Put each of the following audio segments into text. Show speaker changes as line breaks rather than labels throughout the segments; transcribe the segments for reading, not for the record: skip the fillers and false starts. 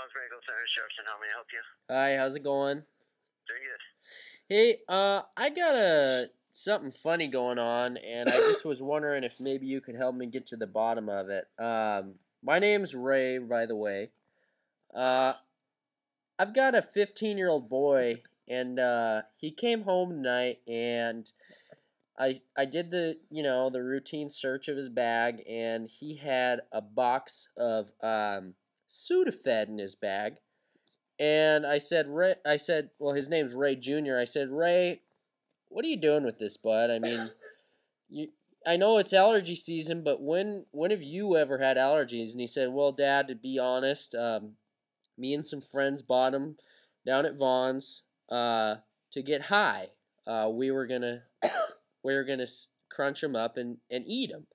Vaughn's Medical Center, Jefferson. How may I help you?
Hi, how's it going?
Doing good.
Hey, I got something funny going on, and I just was wondering if maybe you could help me get to the bottom of it. My name's Ray, by the way. I've got a 15-year-old boy, and he came home tonight, and I did the routine search of his bag, and he had a box of Sudafed in his bag. And I said, well, his name's Ray Jr. I said, Ray, what are you doing with this, bud? I mean, I know it's allergy season, but when have you ever had allergies? And he said, well, Dad, to be honest, me and some friends bought them down at Vaughn's to get high. We were gonna crunch them up and eat them.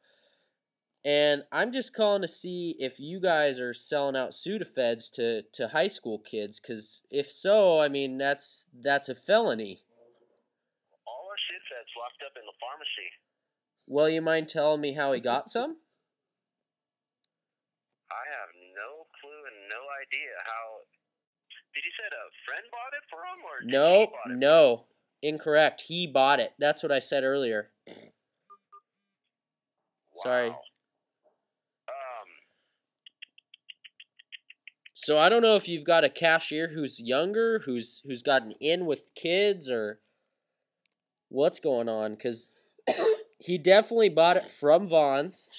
And I'm just calling to see if you guys are selling out Sudafeds to high school kids, because if so, I mean, that's a felony.
All our Sudafed's locked up in the pharmacy.
Well, you mind telling me how he got some?
I have no clue and no idea how. Did you say a friend bought it for him, or did he bought it?
No, incorrect. He bought it. That's what I said earlier.
Wow.
Sorry. So I don't know if you've got a cashier who's younger, who's gotten in with kids, or what's going on, because he definitely bought it from Vaughn's.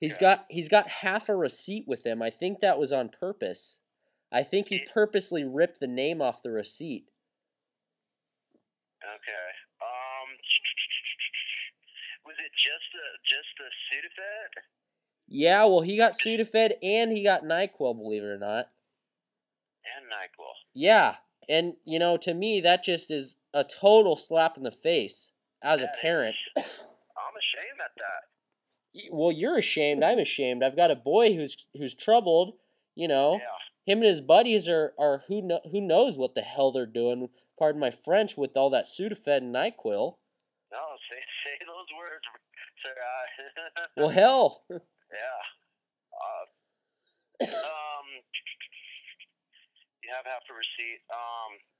He's got half a receipt with him. I think that was on purpose. I think he purposely ripped the name off the receipt.
Okay. Was it just the Sudafed?
Yeah, well, he got Sudafed and he got NyQuil, believe it or not.
And NyQuil.
Yeah, and, to me, that just is a total slap in the face as a parent.
I'm ashamed at that.
Well, you're ashamed. I'm ashamed. I've got a boy who's troubled,
Yeah.
Him and his buddies are who knows what the hell they're doing, pardon my French, with all that Sudafed and NyQuil.
No, say those words, sir.
Well, hell.
Yeah. You have half a receipt.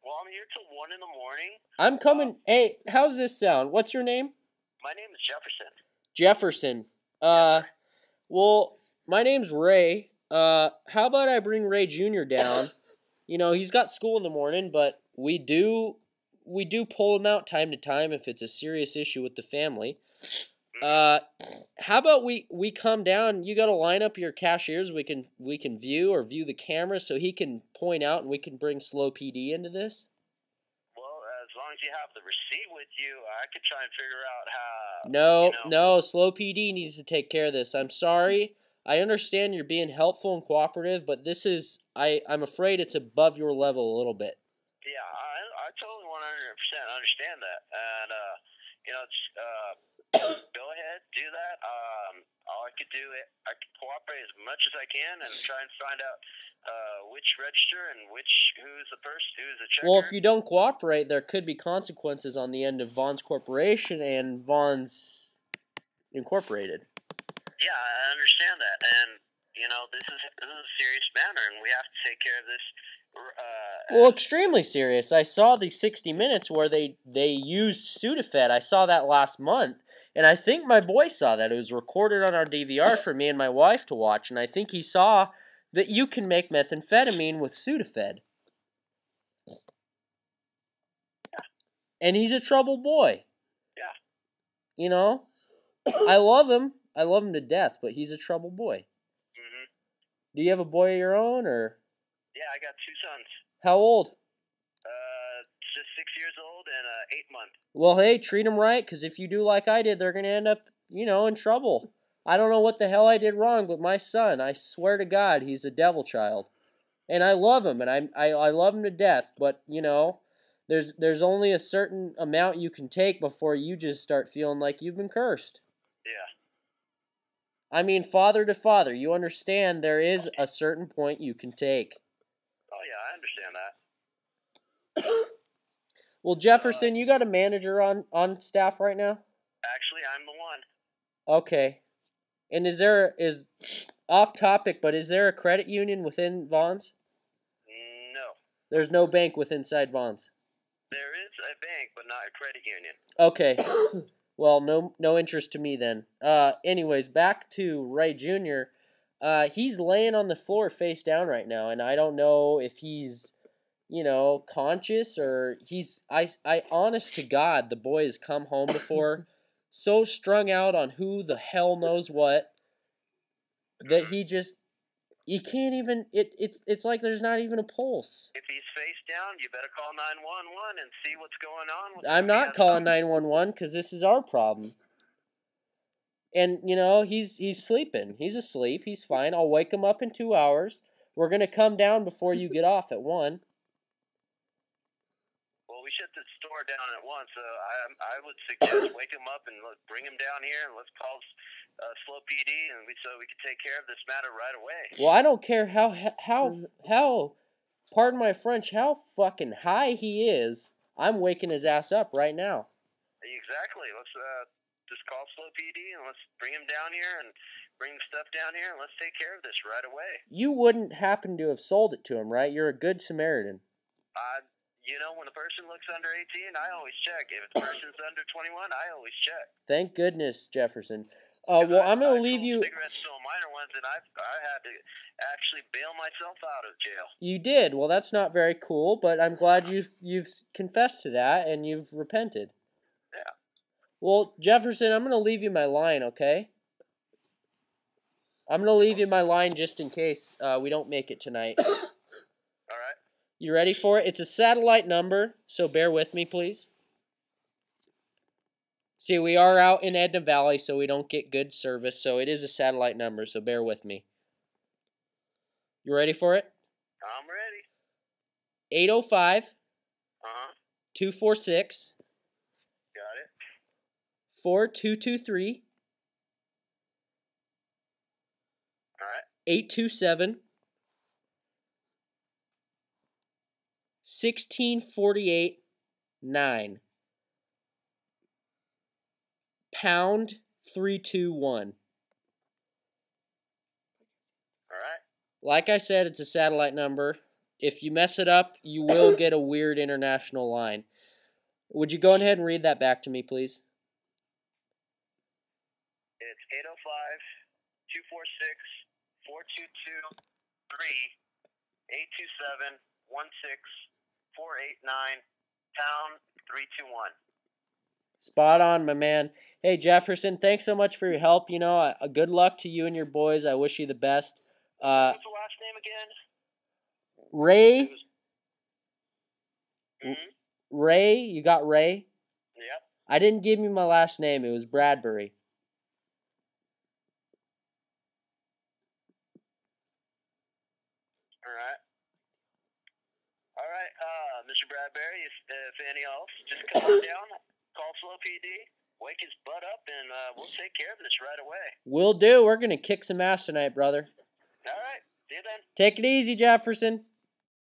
Well, I'm here till 1 in the morning.
I'm coming. Hey, how's this sound? What's your name?
My name is Jefferson.
Jefferson. Well, my name's Ray. How about I bring Ray Jr. down? He's got school in the morning, but we do pull him out time to time if it's a serious issue with the family. How about we come down? You got to line up your cashiers. We can view the camera so he can point out, and we can bring Slow PD into this.
Well, as long as you have the receipt with you, I could try and figure out how.
No, Slow PD needs to take care of this. I'm sorry. I understand you're being helpful and cooperative, but this is I'm afraid it's above your level a little bit.
Yeah, I totally 100% understand that, and go ahead, do that. All I could do, I could cooperate as much as I can and try and find out which register and who's the person, who's the checker.
Well, if you don't cooperate, there could be consequences on the end of Vaughn's Corporation and Vaughn's Incorporated.
Yeah, I understand that, and this is a serious matter, and we have to take care of this.
Well, extremely serious. I saw the 60 Minutes where they used Sudafed. I saw that last month, and I think my boy saw that. It was recorded on our DVR for me and my wife to watch, and I think he saw that you can make methamphetamine with Sudafed.
Yeah.
And he's a troubled boy.
Yeah.
I love him. I love him to death, but he's a troubled boy.
Mm-hmm.
Do you have a boy of your own, or?
Yeah, I got 2 sons.
How old?
Just 6 years old and 8 months.
Well, hey, treat them right, because if you do like I did, they're going to end up, in trouble. I don't know what the hell I did wrong, but my son, I swear to God, he's a devil child. And I love him, and I love him to death, but, there's only a certain amount you can take before you just start feeling like you've been cursed.
Yeah.
I mean, father to father, you understand there is a certain point you can take.
Oh, yeah, I understand that.
Well, Jefferson, you got a manager on staff right now?
Actually, I'm the one.
Okay. And is off topic, but is there a credit union within Vaughn's? There's no bank with inside Vaughn's.
There is a bank, but not a credit union.
Okay. Well, no interest to me then. Anyways, back to Ray Jr. He's laying on the floor face down right now, and I don't know if he's, conscious or I honest to God, the boy has come home before so strung out on who the hell knows what that he can't even, it's like there's not even a pulse.
If he's face down, you better call 911 and see what's going on with him.
I'm not calling 911 because this is our problem. And, he's sleeping. He's asleep. He's fine. I'll wake him up in 2 hours. We're going to come down before you get off at 1.
Well, we shut the store down at 1, so I would suggest wake him up and bring him down here, and let's call Slow PD, and so we can take care of this matter right away.
Well, I don't care how pardon my French, how fucking high he is. I'm waking his ass up right now.
Exactly. Let's just call Slow PD, and let's bring him down here and bring the stuff down here, and let's take care of this right away.
You wouldn't happen to have sold it to him, right? You're a good Samaritan.
When a person looks under 18, I always check. If the person's under 21, I always check.
Thank goodness, Jefferson. Well, I'm going to leave you.
Cigarettes stole minor ones, and I had to actually bail myself out of jail.
You did. Well, that's not very cool, but I'm glad you've confessed to that and you've repented.
Yeah.
Well, Jefferson, I'm going to leave you my line, okay? I'm going to leave you my line just in case we don't make it tonight.
All right.
You ready for it? It's a satellite number, so bear with me, please. See, we are out in Edna Valley, so we don't get good service, so it is a satellite number, so bear with me. You ready for it?
I'm ready.
805 246
Got it.
4223
All right.
827 1648 9 pound 321.
All right.
Like I said, it's a satellite number. If you mess it up, you will get a weird international line. Would you go ahead and read that back to me, please?
It's 805-246-4223-827-16489 pound 321.
Spot on, my man. Hey, Jefferson, thanks so much for your help. Good luck to you and your boys. I wish you the best.
What's the last name again?
Ray.
Mm-hmm.
Ray, you got Ray?
Yep.
I didn't give you my last name. It was Bradbury.
All right, Mr. Bradbury, if any else, just come on down, call Slow PD, wake his butt up, and we'll take care of this right away.
Will do. We're going to kick some ass tonight, brother.
All right, see you then.
Take it easy, Jefferson.